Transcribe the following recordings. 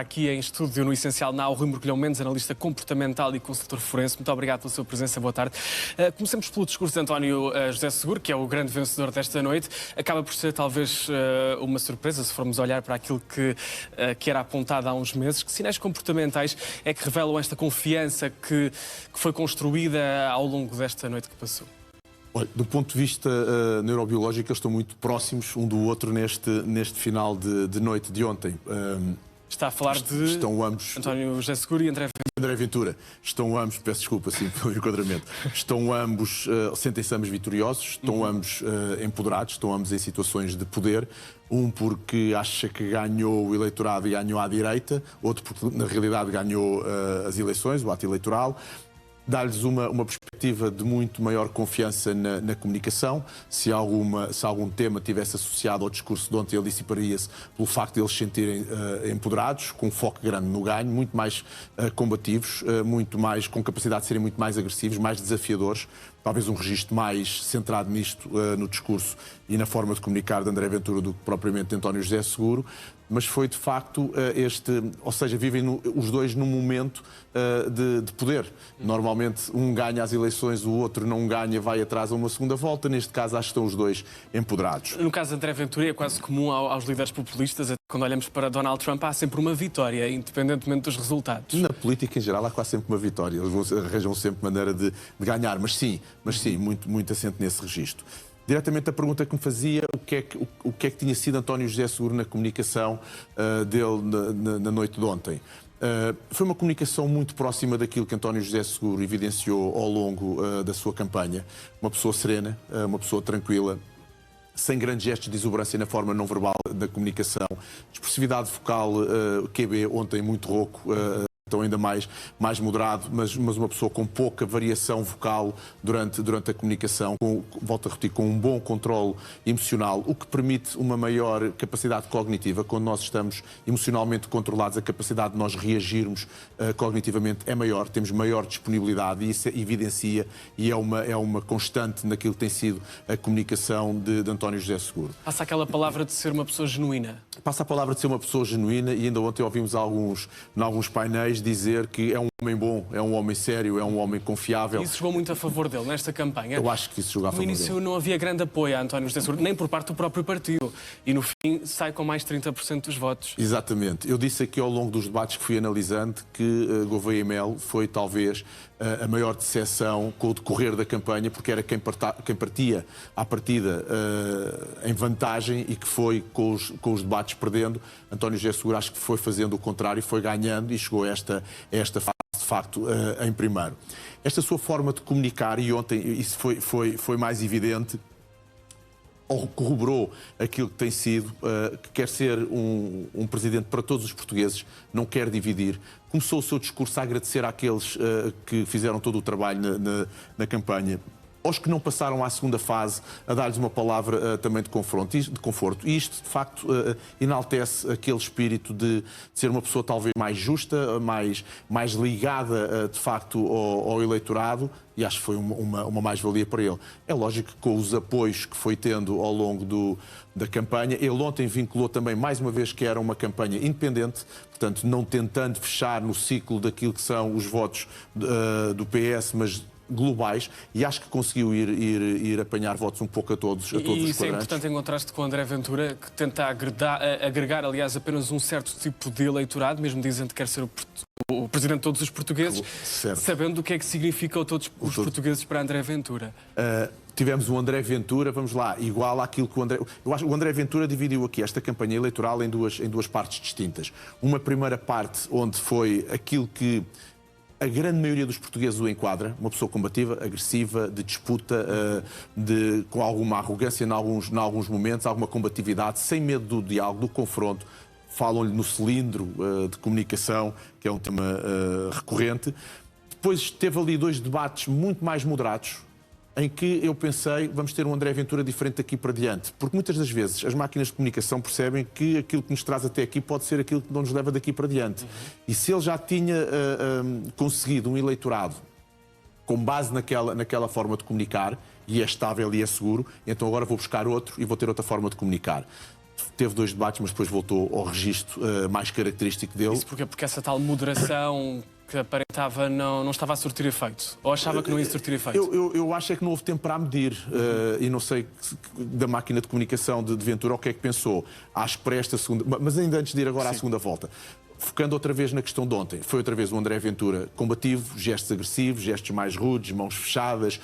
Aqui em estúdio no Essencial Now, Rui Mergulhão Mendes, analista comportamental e consultor forense. Muito obrigado pela sua presença, boa tarde. Comecemos pelo discurso de António José Seguro, que é o grande vencedor desta noite. Acaba por ser talvez uma surpresa, se formos olhar para aquilo que era apontado há uns meses. Que sinais comportamentais é que revelam esta confiança que foi construída ao longo desta noite que passou? Olha, do ponto de vista neurobiológico, eles estão muito próximos um do outro neste final de noite de ontem. Está a falar de estão ambos, António José Seguro e André Ventura. Estão ambos, peço desculpa sim, pelo enquadramento, estão ambos, sentem-se ambos vitoriosos, estão ambos empoderados, estão ambos em situações de poder. Um porque acha que ganhou o eleitorado e ganhou à direita, outro porque na realidade ganhou as eleições, o ato eleitoral. Dá-lhes uma perspectiva de muito maior confiança na comunicação. Se algum tema tivesse associado ao discurso de ontem, ele dissiparia-se pelo facto de eles se sentirem empoderados, com um foco grande no ganho, muito mais combativos, com capacidade de serem muito mais agressivos, mais desafiadores. Talvez um registro mais centrado nisto, no discurso e na forma de comunicar de André Ventura do que propriamente de António José Seguro. Mas foi de facto ou seja, vivem os dois num momento de poder. Normalmente um ganha as eleições, o outro não ganha, vai atrás a uma segunda volta. Neste caso acho que estão os dois empoderados. No caso de André Ventura é quase comum aos líderes populistas, quando olhamos para Donald Trump há sempre uma vitória, independentemente dos resultados. Na política em geral há quase sempre uma vitória, eles arranjam sempre maneira de ganhar, mas sim, muito assente nesse registro. Diretamente a pergunta que me fazia, o que é que tinha sido António José Seguro na comunicação dele na noite de ontem? Foi uma comunicação muito próxima daquilo que António José Seguro evidenciou ao longo da sua campanha. Uma pessoa serena, uma pessoa tranquila, sem grandes gestos de exuberância na forma não verbal da comunicação. Expressividade vocal, QB, ontem muito rouco, então ainda mais moderado, mas uma pessoa com pouca variação vocal durante a comunicação, volto a repetir, com um bom controle emocional, o que permite uma maior capacidade cognitiva. Quando nós estamos emocionalmente controlados, a capacidade de nós reagirmos cognitivamente é maior, temos maior disponibilidade e isso evidencia e é uma constante naquilo que tem sido a comunicação de António José Seguro. Passa aquela palavra de ser uma pessoa genuína. Passa a palavra de ser uma pessoa genuína e ainda ontem ouvimos em alguns painéis dizer que é um homem bom, é um homem sério, é um homem confiável. Isso jogou muito a favor dele nesta campanha. Eu acho que isso jogou a favor dele. No início não havia grande apoio a António José Seguro, nem por parte do próprio partido. E no fim sai com mais 30% dos votos. Exatamente. Eu disse aqui ao longo dos debates que fui analisando que Gouveia e Melo foi talvez a maior decepção com o decorrer da campanha, porque era quem partia à partida em vantagem e que foi com os debates perdendo. António José Seguro acho que foi fazendo o contrário, foi ganhando e chegou a esta fase de facto em primeiro. Esta sua forma de comunicar, e ontem isso foi mais evidente, corroborou aquilo que tem sido, que quer ser um presidente para todos os portugueses, não quer dividir. Começou o seu discurso a agradecer àqueles que fizeram todo o trabalho na campanha. Aos que não passaram à segunda fase, a dar-lhes uma palavra também de conforto. E isto, de facto, enaltece aquele espírito de ser uma pessoa talvez mais justa, mais ligada, de facto, ao eleitorado, e acho que foi uma mais-valia para ele. É lógico que com os apoios que foi tendo ao longo da campanha, ele ontem vinculou também, mais uma vez, que era uma campanha independente, portanto, não tentando fechar no ciclo daquilo que são os votos do PS, mas globais, e acho que conseguiu ir apanhar votos um pouco a todos os quadrantes. E isso é importante em contraste com o André Ventura, que tenta agregar, aliás, apenas um certo tipo de eleitorado, mesmo dizendo que quer ser o presidente de todos os portugueses, sabendo o que é que significa todos os portugueses para André Ventura. Tivemos o André Ventura, vamos lá, igual àquilo que o André... Eu acho que o André Ventura dividiu aqui esta campanha eleitoral em duas partes distintas. Uma primeira parte onde foi aquilo que a grande maioria dos portugueses o enquadra, uma pessoa combativa, agressiva, de disputa, com alguma arrogância em alguns momentos, alguma combatividade, sem medo do diálogo, do confronto. Falam-lhe no cilindro de comunicação, que é um tema recorrente. Depois teve ali dois debates muito mais moderados, em que eu pensei, vamos ter um André Ventura diferente daqui para diante. Porque muitas das vezes as máquinas de comunicação percebem que aquilo que nos traz até aqui pode ser aquilo que não nos leva daqui para diante. E se ele já tinha conseguido um eleitorado com base naquela forma de comunicar, e é estável e é seguro, então agora vou buscar outro e vou ter outra forma de comunicar. teve 2 debates, mas depois voltou ao registro mais característico dele. Isso porquê? Porque essa tal moderação que aparentava não estava a surtir efeito? Ou achava que não ia surtir efeito? Eu acho é que não houve tempo para a medir. E não sei da máquina de comunicação de Ventura o que é que pensou. Acho que para esta segunda... Mas ainda antes de ir agora à segunda volta, focando outra vez na questão de ontem, foi outra vez o André Ventura combativo, gestos agressivos, gestos mais rudes, mãos fechadas,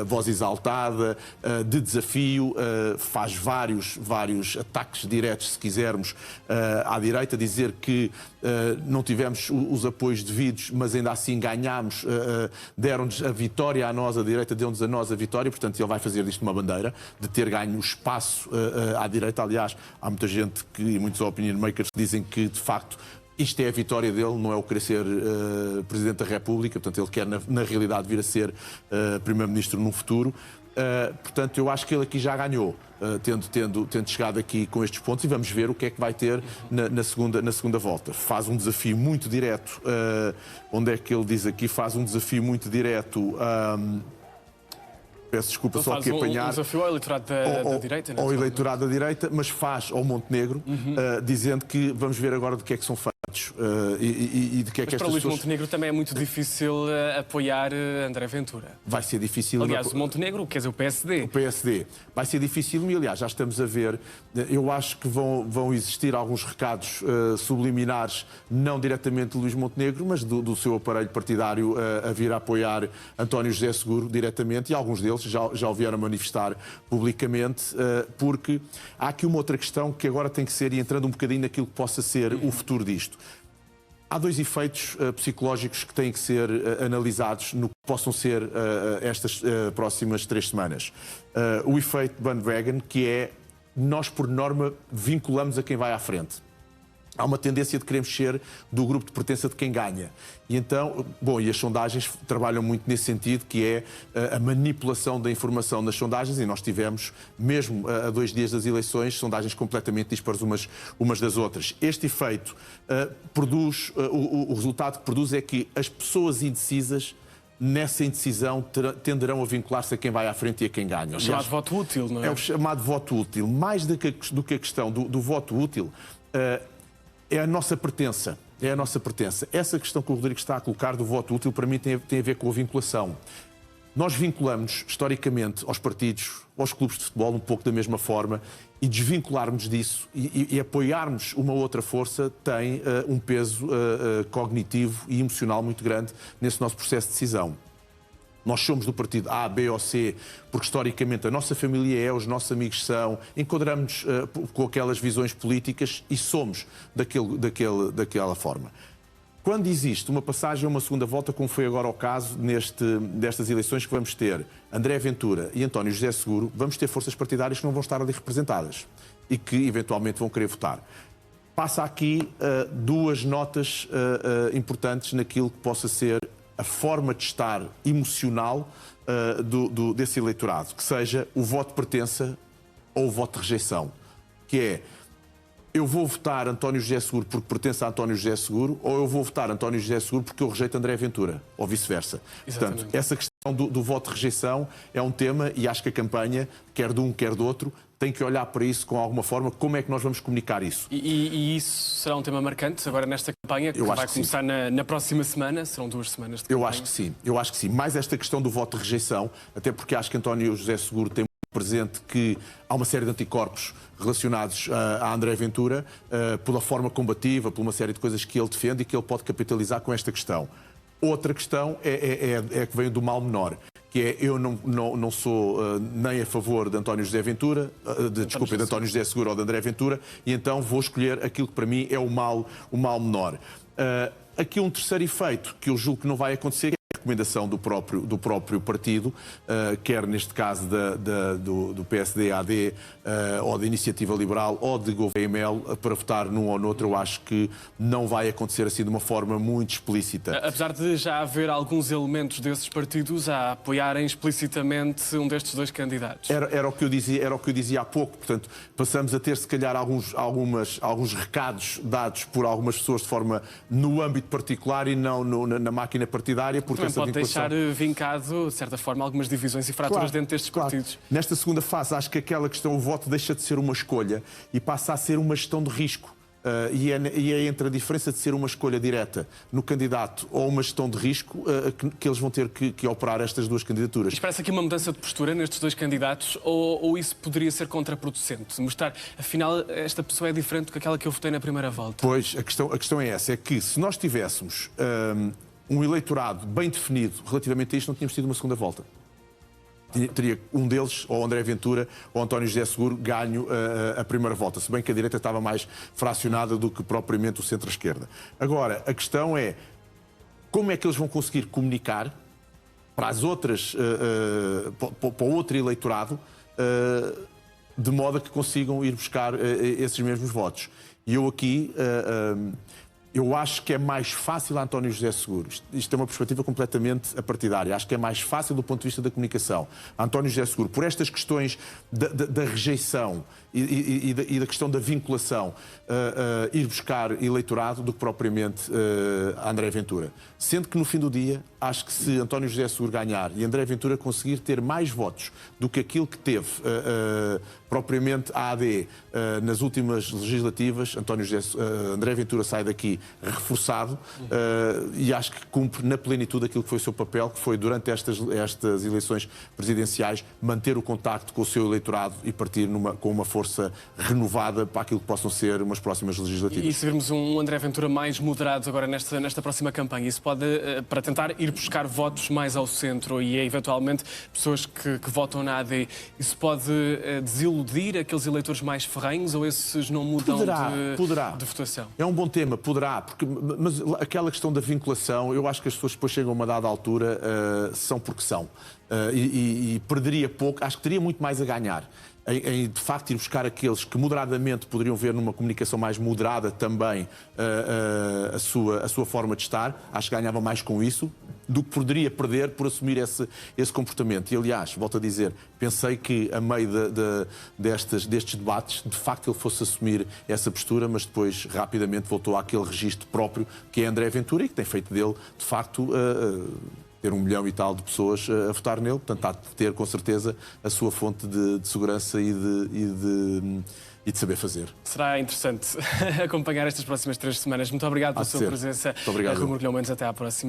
voz exaltada, de desafio, faz vários ataques diretos, se quisermos, à direita, dizer que não tivemos os apoios devidos, mas ainda assim ganhámos, deram-nos a vitória a nós, a direita deu-nos a nós a vitória, portanto ele vai fazer disto uma bandeira, de ter ganho o espaço à direita. Aliás, há muita gente, e muitos opinion makers, que dizem que, de facto, isto é a vitória dele, não é o querer ser Presidente da República, portanto ele quer na realidade vir a ser Primeiro-Ministro num futuro. Portanto, eu acho que ele aqui já ganhou, tendo chegado aqui com estes pontos, e vamos ver o que é que vai ter na segunda volta. Faz um desafio muito direto, onde é que ele diz aqui? Faz um desafio muito direto... Peço desculpa, então só aqui apanhar. Um desafio ao eleitorado da direita, não é? Ao eleitorado da direita, mas faz ao Montenegro, dizendo que vamos ver agora do que é que são feitos e de que é que estas Mas para Luís pessoas... Montenegro também é muito difícil apoiar André Ventura. Vai ser difícil... Aliás, o Montenegro, quer dizer, o PSD. O PSD. Vai ser difícil, e aliás, já estamos a ver, eu acho que vão existir alguns recados subliminares, não diretamente de Luís Montenegro, mas do seu aparelho partidário a vir a apoiar António José Seguro diretamente, e alguns deles já o vieram manifestar publicamente, porque há aqui uma outra questão que agora tem que ser, e entrando um bocadinho naquilo que possa ser o futuro disto. Há 2 efeitos psicológicos que têm que ser analisados no que possam ser estas próximas 3 semanas. O efeito bandwagon, que é, nós por norma vinculamos a quem vai à frente. Há uma tendência de queremos ser do grupo de pertença de quem ganha. E então, e as sondagens trabalham muito nesse sentido, que é a manipulação da informação nas sondagens, e nós tivemos, mesmo a 2 dias das eleições, sondagens completamente dispares umas das outras. Este efeito produz, o resultado que produz é que as pessoas indecisas, nessa indecisão, tenderão a vincular-se a quem vai à frente e a quem ganha. O chamado voto útil, não é? É o chamado voto útil. Mais do que a questão do voto útil, é a nossa pertença. É a nossa pertença. Essa questão que o Rodrigo está a colocar do voto útil, para mim, tem a ver com a vinculação. Nós vinculamos, historicamente, aos partidos, aos clubes de futebol, um pouco da mesma forma, e desvincularmos disso e apoiarmos uma outra força tem um peso cognitivo e emocional muito grande nesse nosso processo de decisão. Nós somos do partido A, B ou C, porque historicamente a nossa família os nossos amigos são, enquadramos com aquelas visões políticas e somos daquela forma. Quando existe uma passagem a uma segunda volta, como foi agora o caso destas eleições que vamos ter André Ventura e António José Seguro, vamos ter forças partidárias que não vão estar ali representadas e que eventualmente vão querer votar. Passa aqui 2 notas importantes naquilo que possa ser a forma de estar emocional desse eleitorado, que seja o voto de pertença ou o voto de rejeição, que é: eu vou votar António José Seguro porque pertence a António José Seguro, ou eu vou votar António José Seguro porque eu rejeito André Ventura, ou vice-versa. Portanto, essa questão do voto de rejeição é um tema, e acho que a campanha, quer de um, quer do outro, tem que olhar para isso com alguma forma. Como é que nós vamos comunicar isso? E isso será um tema marcante agora nesta campanha, que vai começar na próxima semana? Serão 2 semanas de campanha. Eu acho que sim. Mais esta questão do voto de rejeição, até porque acho que António José Seguro tem presente que há uma série de anticorpos relacionados a André Ventura, pela forma combativa, por uma série de coisas que ele defende e que ele pode capitalizar com esta questão. Outra questão é que vem do mal menor, que é: eu não sou nem a favor de António José Ventura, de António José Seguro ou de André Ventura, e então vou escolher aquilo que para mim é o mal menor. Aqui um terceiro efeito que eu julgo que não vai acontecer, a recomendação do próprio partido, quer neste caso do PSD-AD, ou da Iniciativa Liberal, ou de Gouveia-Mel, para votar num ou noutro. Eu acho que não vai acontecer assim de uma forma muito explícita. Apesar de já haver alguns elementos desses partidos a apoiarem explicitamente um destes 2 candidatos. Era o que eu dizia há pouco. Portanto, passamos a ter, se calhar, alguns recados dados por algumas pessoas de forma no âmbito particular e não na máquina partidária, porque também pode deixar vincado, de certa forma, algumas divisões e fraturas dentro destes partidos. Nesta segunda fase, acho que aquela questão, o voto deixa de ser uma escolha e passa a ser uma gestão de risco. E é entre a diferença de ser uma escolha direta no candidato ou uma gestão de risco que eles vão ter que operar estas duas candidaturas. Espera-se aqui uma mudança de postura nestes dois candidatos ou isso poderia ser contraproducente? Mostrar, afinal, esta pessoa é diferente do que aquela que eu votei na primeira volta. Pois, a questão é essa, é que se nós tivéssemos um eleitorado bem definido relativamente a isto, não tínhamos tido uma segunda volta. Teria um deles, ou André Ventura, ou António José Seguro, ganho a primeira volta, se bem que a direita estava mais fracionada do que propriamente o centro-esquerda. Agora, a questão é como é que eles vão conseguir comunicar para as outras, para o outro eleitorado, de modo a que consigam ir buscar esses mesmos votos. E eu aqui... eu acho que é mais fácil a António José Seguro. Isto é uma perspectiva completamente apartidária. Acho que é mais fácil do ponto de vista da comunicação. António José Seguro, por estas questões da rejeição e da questão da vinculação, ir buscar eleitorado do que propriamente André Ventura. Sendo que no fim do dia, acho que se António José Seguro ganhar e André Ventura conseguir ter mais votos do que aquilo que teve propriamente a AD nas últimas legislativas, André Ventura sai daqui reforçado e acho que cumpre na plenitude aquilo que foi o seu papel, que foi durante estas eleições presidenciais manter o contacto com o seu eleitorado e partir com uma força renovada para aquilo que possam ser umas próximas legislativas. E se virmos um André Ventura mais moderado agora nesta próxima campanha, isso pode, para tentar ir buscar votos mais ao centro e eventualmente pessoas que votam na AD, isso pode desiludir aqueles eleitores mais ferrenhos ou esses não mudam de votação? É um bom tema, poderá, mas aquela questão da vinculação, eu acho que as pessoas depois chegam a uma dada altura, são porque são. E perderia pouco, acho que teria muito mais a ganhar em de facto ir buscar aqueles que moderadamente poderiam ver numa comunicação mais moderada também a sua forma de estar. Acho que ganhava mais com isso do que poderia perder por assumir esse comportamento. E aliás, volto a dizer, pensei que a meio destes debates, de facto ele fosse assumir essa postura, mas depois rapidamente voltou àquele registro próprio que é André Ventura e que tem feito dele, de facto, ter 1 milhão e tal de pessoas a votar nele, portanto há de ter com certeza a sua fonte de segurança e de saber fazer. Será interessante acompanhar estas próximas 3 semanas. Muito obrigado pela sua presença. Muito obrigado. Rui Morgulhão Mendes, até à próxima.